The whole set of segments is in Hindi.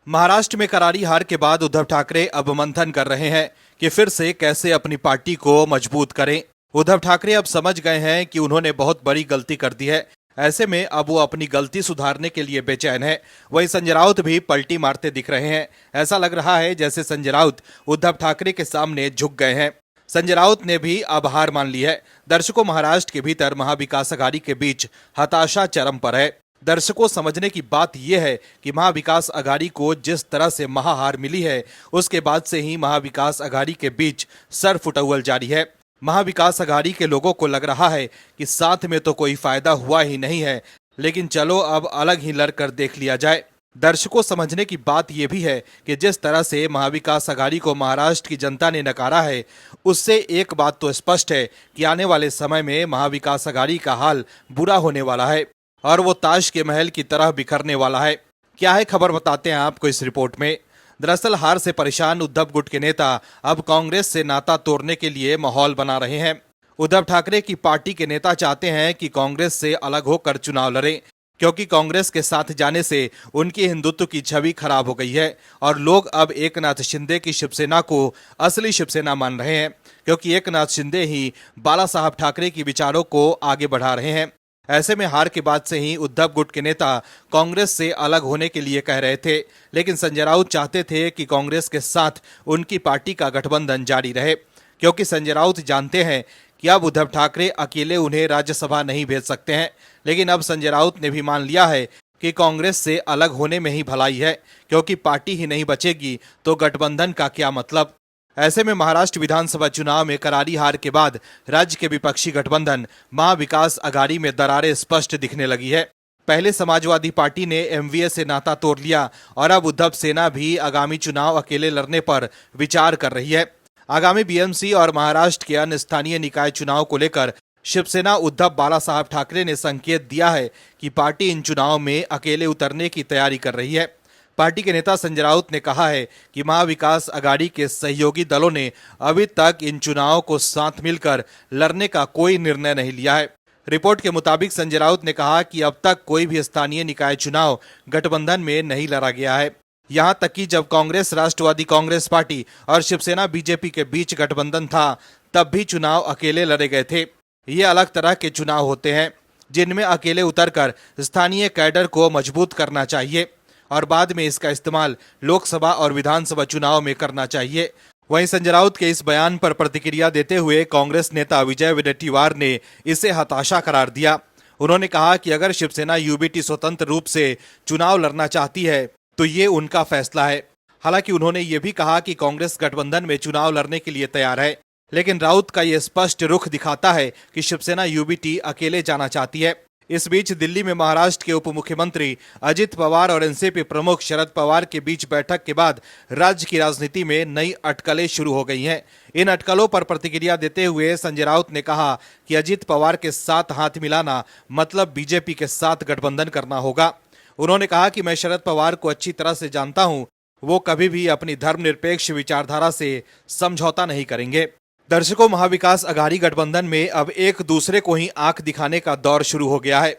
महाराष्ट्र में करारी हार के बाद उद्धव ठाकरे अब मंथन कर रहे हैं कि फिर से कैसे अपनी पार्टी को मजबूत करें। उद्धव ठाकरे अब समझ गए हैं कि उन्होंने बहुत बड़ी गलती कर दी है। ऐसे में अब वो अपनी गलती सुधारने के लिए बेचैन है। वहीं संजय राउत भी पलटी मारते दिख रहे हैं। ऐसा लग रहा है जैसे संजय राउत उद्धव ठाकरे के सामने झुक गए हैं। संजय राउत ने भी अब हार मान ली है। दर्शकों, महाराष्ट्र के भीतर महाविकास अघाड़ी के बीच हताशा चरम पर है। दर्शकों, समझने की बात यह है कि महाविकास अघाड़ी को जिस तरह से महाहार मिली है, उसके बाद से ही महाविकास अघाड़ी के बीच सरफुटौल जारी है। महाविकास अघाड़ी के लोगों को लग रहा है कि साथ में तो कोई फायदा हुआ ही नहीं है, लेकिन चलो अब अलग ही लड़कर देख लिया जाए। दर्शकों, समझने की बात यह भी है कि जिस तरह से महाविकास अघाड़ी को महाराष्ट्र की जनता ने नकारा है, उससे एक बात तो स्पष्ट है कि आने वाले समय में महाविकास अघाड़ी का हाल बुरा होने वाला है और वो ताश के महल की तरह बिखरने वाला है। क्या है खबर, बताते हैं आपको इस रिपोर्ट में। दरअसल हार से परेशान उद्धव गुट के नेता अब कांग्रेस से नाता तोड़ने के लिए माहौल बना रहे हैं। उद्धव ठाकरे की पार्टी के नेता चाहते हैं कि कांग्रेस से अलग होकर चुनाव लड़ें, क्योंकि कांग्रेस के साथ जाने से उनकी हिंदुत्व की छवि खराब हो गई है और लोग अब एकनाथ शिंदे की शिवसेना को असली शिवसेना मान रहे हैं, क्योंकि एकनाथ शिंदे ही बाला साहब ठाकरे की विचारों को आगे बढ़ा रहे हैं। ऐसे में हार के बाद से ही उद्धव गुट के नेता कांग्रेस से अलग होने के लिए कह रहे थे, लेकिन संजय राउत चाहते थे कि कांग्रेस के साथ उनकी पार्टी का गठबंधन जारी रहे, क्योंकि संजय राउत जानते हैं कि अब उद्धव ठाकरे अकेले उन्हें राज्यसभा नहीं भेज सकते हैं। लेकिन अब संजय राउत ने भी मान लिया है कि कांग्रेस से अलग होने में ही भलाई है, क्योंकि पार्टी ही नहीं बचेगी तो गठबंधन का क्या मतलब। ऐसे में महाराष्ट्र विधानसभा चुनाव में करारी हार के बाद राज्य के विपक्षी गठबंधन महाविकास अघाड़ी में दरारें स्पष्ट दिखने लगी है। पहले समाजवादी पार्टी ने एमवीए से नाता तोड़ लिया और अब उद्धव सेना भी आगामी चुनाव अकेले लड़ने पर विचार कर रही है। आगामी बीएमसी और महाराष्ट्र के अन्य स्थानीय निकाय चुनाव को लेकर शिवसेना उद्धव बाला साहब ठाकरे ने संकेत दिया है कि पार्टी इन चुनाव में अकेले उतरने की तैयारी कर रही है। पार्टी के नेता संजय राउत ने कहा है कि महाविकास अघाड़ी के सहयोगी दलों ने अभी तक इन चुनावों को साथ मिलकर लड़ने का कोई निर्णय नहीं लिया है। रिपोर्ट के मुताबिक संजय राउत ने कहा कि अब तक कोई भी स्थानीय निकाय चुनाव गठबंधन में नहीं लड़ा गया है। यहां तक कि जब कांग्रेस राष्ट्रवादी कांग्रेस पार्टी और शिवसेना बीजेपी के बीच गठबंधन था, तब भी चुनाव अकेले लड़े गए थे। ये अलग तरह के चुनाव होते हैं जिनमें अकेले उतरकर स्थानीय कैडर को मजबूत करना चाहिए और बाद में इसका इस्तेमाल लोकसभा और विधानसभा चुनाव में करना चाहिए। वहीं संजय राउत के इस बयान पर प्रतिक्रिया देते हुए कांग्रेस नेता विजय वडेट्टीवार ने इसे हताशा करार दिया। उन्होंने कहा कि अगर शिवसेना यूबीटी स्वतंत्र रूप से चुनाव लड़ना चाहती है तो ये उनका फैसला है। हालांकि उन्होंने ये भी कहा कि कांग्रेस गठबंधन में चुनाव लड़ने के लिए तैयार है, लेकिन राउत का ये स्पष्ट रुख दिखाता है कि शिवसेना यूबीटी अकेले जाना चाहती है। इस बीच दिल्ली में महाराष्ट्र के उप मुख्यमंत्री अजित पवार और एनसीपी प्रमुख शरद पवार के बीच बैठक के बाद राज्य की राजनीति में नई अटकलें शुरू हो गई हैं। इन अटकलों पर प्रतिक्रिया देते हुए संजय राउत ने कहा कि अजित पवार के साथ हाथ मिलाना मतलब बीजेपी के साथ गठबंधन करना होगा। उन्होंने कहा कि मैं शरद पवार को अच्छी तरह से जानता हूं, वो कभी भी अपनी धर्मनिरपेक्ष विचारधारा से समझौता नहीं करेंगे। दर्शकों, महाविकास अघाड़ी गठबंधन में अब एक दूसरे को ही आंख दिखाने का दौर शुरू हो गया है।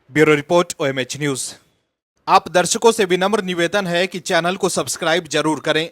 Bureau report, OMH news. आप दर्शकों से विनम्र निवेदन है कि चैनल को सब्सक्राइब जरूर करें